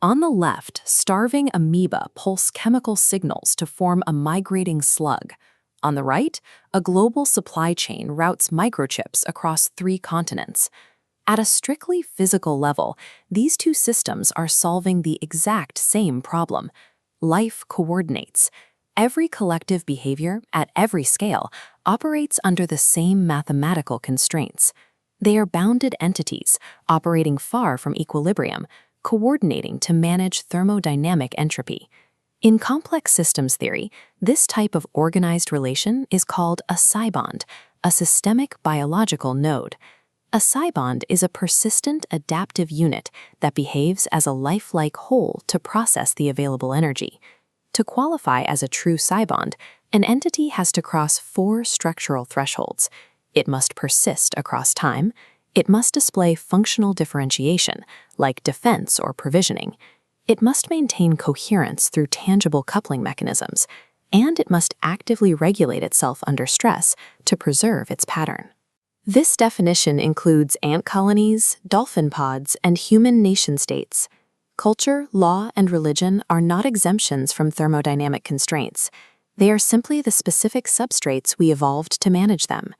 On the left, starving amoeba pulse chemical signals to form a migrating slug. On the right, a global supply chain routes microchips across 3 continents. At a strictly physical level, these two systems are solving the exact same problem. Life coordinates. Every collective behavior, at every scale, operates under the same mathematical constraints. They are bounded entities, operating far from equilibrium, coordinating to manage thermodynamic entropy. In complex systems theory, this type of organized relation is called a psi-bond, a systemic biological node. A psi-bond is a persistent adaptive unit that behaves as a lifelike whole to process the available energy. To qualify as a true psi-bond, an entity has to cross 4 structural thresholds. It must persist across time. It must display functional differentiation, like defense or provisioning. It must maintain coherence through tangible coupling mechanisms, and it must actively regulate itself under stress to preserve its pattern. This definition includes ant colonies, dolphin pods, and human nation-states. Culture, law, and religion are not exemptions from thermodynamic constraints. They are simply the specific substrates we evolved to manage them.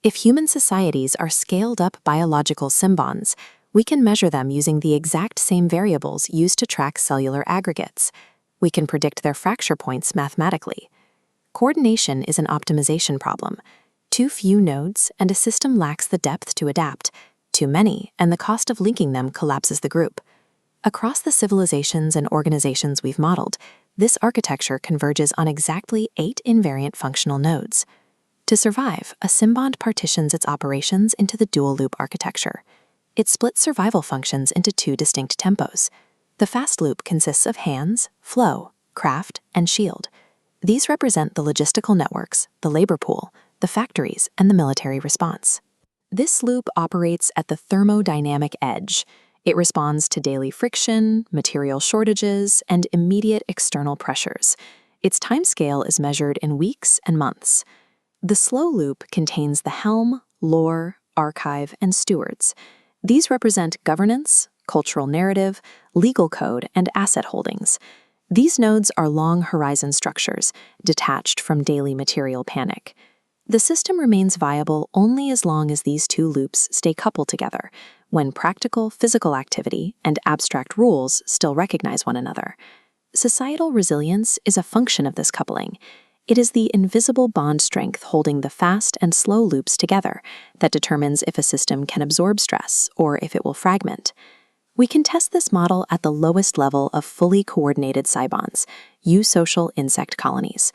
If human societies are scaled-up biological symbionts, we can measure them using the exact same variables used to track cellular aggregates. We can predict their fracture points mathematically. Coordination is an optimization problem. Too few nodes, and a system lacks the depth to adapt. Too many, and the cost of linking them collapses the group. Across the civilizations and organizations we've modeled, this architecture converges on exactly 8 invariant functional nodes. To survive, a symbiont partitions its operations into the dual-loop architecture. It splits survival functions into 2 distinct tempos. The fast loop consists of hands, flow, craft, and shield. These represent the logistical networks, the labor pool, the factories, and the military response. This loop operates at the thermodynamic edge. It responds to daily friction, material shortages, and immediate external pressures. Its timescale is measured in weeks and months. The slow loop contains the Helm, lore, archive, and stewards. These represent governance, cultural narrative, legal code, and asset holdings. These nodes are long horizon structures, detached from daily material panic. The system remains viable only as long as these 2 loops stay coupled together, when practical physical activity and abstract rules still recognize one another. Societal resilience is a function of this coupling. It is the invisible bond strength holding the fast and slow loops together that determines if a system can absorb stress or if it will fragment. We can test this model at the lowest level of fully coordinated psi-bonds, eusocial insect colonies.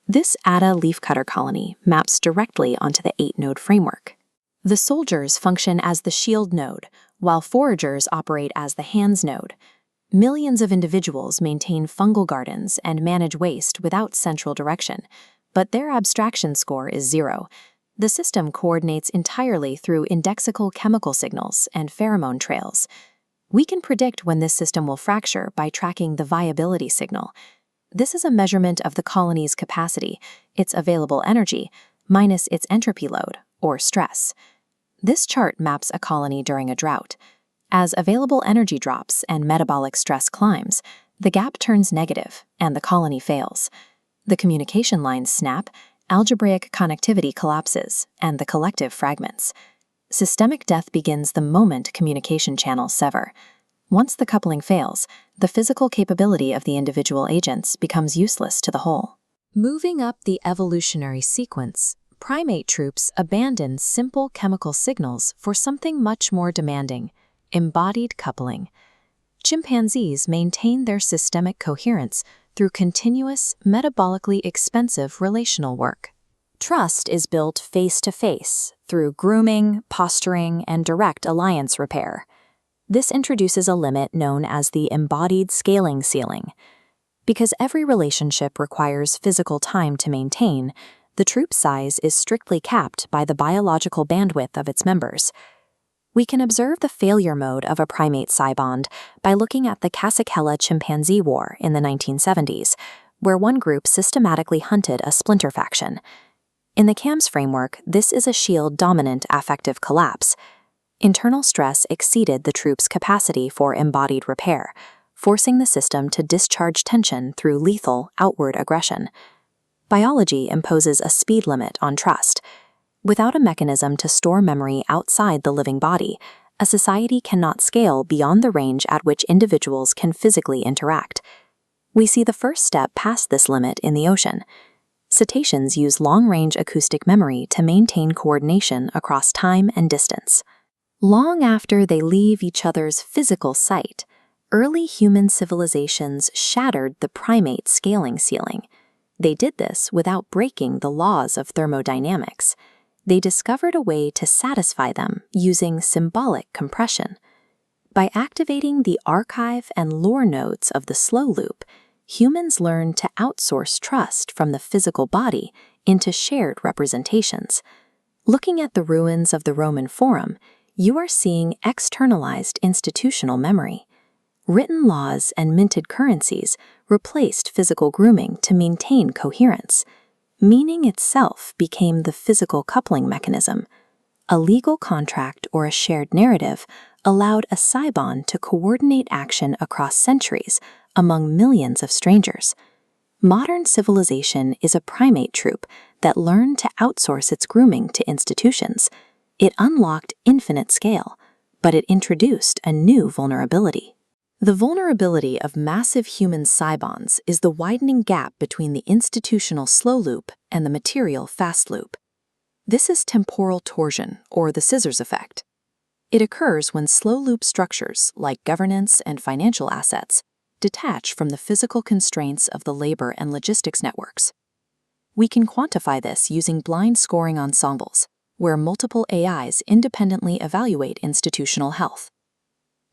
This ADA leafcutter colony maps directly onto the 8-node framework. The soldiers function as the shield node, while foragers operate as the hands node. Millions of individuals maintain fungal gardens and manage waste without central direction, but their abstraction score is 0. The system coordinates entirely through indexical chemical signals and pheromone trails. We can predict when this system will fracture by tracking the viability signal. This is a measurement of the colony's capacity, its available energy, minus its entropy load, or stress. This chart maps a colony during a drought. As available energy drops and metabolic stress climbs, the gap turns negative and the colony fails. The communication lines snap, algebraic connectivity collapses, and the collective fragments. Systemic death begins the moment communication channels sever. Once the coupling fails, the physical capability of the individual agents becomes useless to the whole. Moving up the evolutionary sequence, primate troops abandon simple chemical signals for something much more demanding: embodied coupling. Chimpanzees maintain their systemic coherence through continuous, metabolically expensive relational work. Trust is built face-to-face through grooming, posturing, and direct alliance repair. This introduces a limit known as the embodied scaling ceiling. Because every relationship requires physical time to maintain, the troop size is strictly capped by the biological bandwidth of its members. We can observe the failure mode of a primate psi-bond by looking at the Kasakela chimpanzee war in the 1970s, where one group systematically hunted a splinter faction. In the CAMS framework, this is a shield-dominant affective collapse. Internal stress exceeded the troop's capacity for embodied repair, forcing the system to discharge tension through lethal outward aggression. Biology imposes a speed limit on trust. Without a mechanism to store memory outside the living body, a society cannot scale beyond the range at which individuals can physically interact. We see the first step past this limit in the ocean. Cetaceans use long-range acoustic memory to maintain coordination across time and distance. Long after they leave each other's physical sight, early human civilizations shattered the primate scaling ceiling. They did this without breaking the laws of thermodynamics. They discovered a way to satisfy them using symbolic compression. By activating the archive and lore nodes of the slow loop, humans learned to outsource trust from the physical body into shared representations. Looking at the ruins of the Roman Forum, you are seeing externalized institutional memory. Written laws and minted currencies replaced physical grooming to maintain coherence. Meaning itself became the physical coupling mechanism. A legal contract or a shared narrative allowed a Cybon to coordinate action across centuries among millions of strangers. Modern civilization is a primate troop that learned to outsource its grooming to institutions. It unlocked infinite scale, but it introduced a new vulnerability. The vulnerability of massive human Cybons is the widening gap between the institutional slow loop and the material fast loop. This is temporal torsion, or the scissors effect. It occurs when slow loop structures, like governance and financial assets, detach from the physical constraints of the labor and logistics networks. We can quantify this using blind scoring ensembles, where multiple AIs independently evaluate institutional health.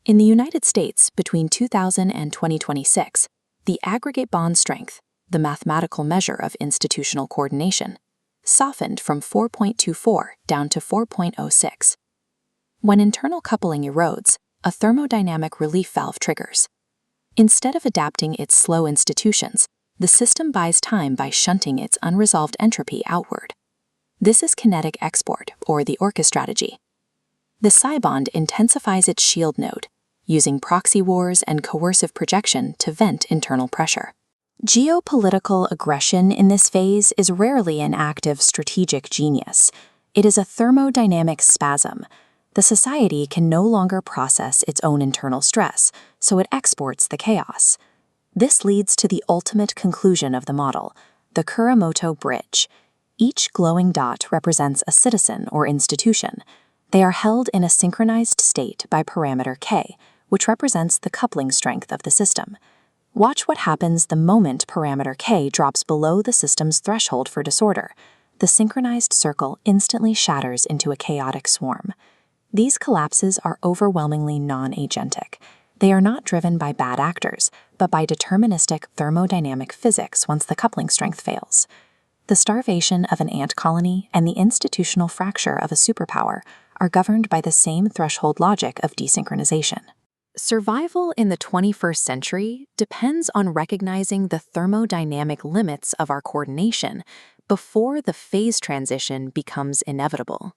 In the United States, between 2000 and 2026, the aggregate bond strength, the mathematical measure of institutional coordination, softened from 4.24 down to 4.06. When internal coupling erodes, a thermodynamic relief valve triggers. Instead of adapting its slow institutions, the system buys time by shunting its unresolved entropy outward. This is kinetic export, or the Orca strategy. The Cybond intensifies its shield node, using proxy wars and coercive projection to vent internal pressure. Geopolitical aggression in this phase is rarely an act of strategic genius. It is a thermodynamic spasm. The society can no longer process its own internal stress, so it exports the chaos. This leads to the ultimate conclusion of the model, the Kuramoto Bridge. Each glowing dot represents a citizen or institution. They are held in a synchronized state by parameter K, which represents the coupling strength of the system. Watch what happens the moment parameter K drops below the system's threshold for disorder. The synchronized circle instantly shatters into a chaotic swarm. These collapses are overwhelmingly non-agentic. They are not driven by bad actors, but by deterministic thermodynamic physics once the coupling strength fails. The starvation of an ant colony and the institutional fracture of a superpower are governed by the same threshold logic of desynchronization. Survival in the 21st century depends on recognizing the thermodynamic limits of our coordination before the phase transition becomes inevitable.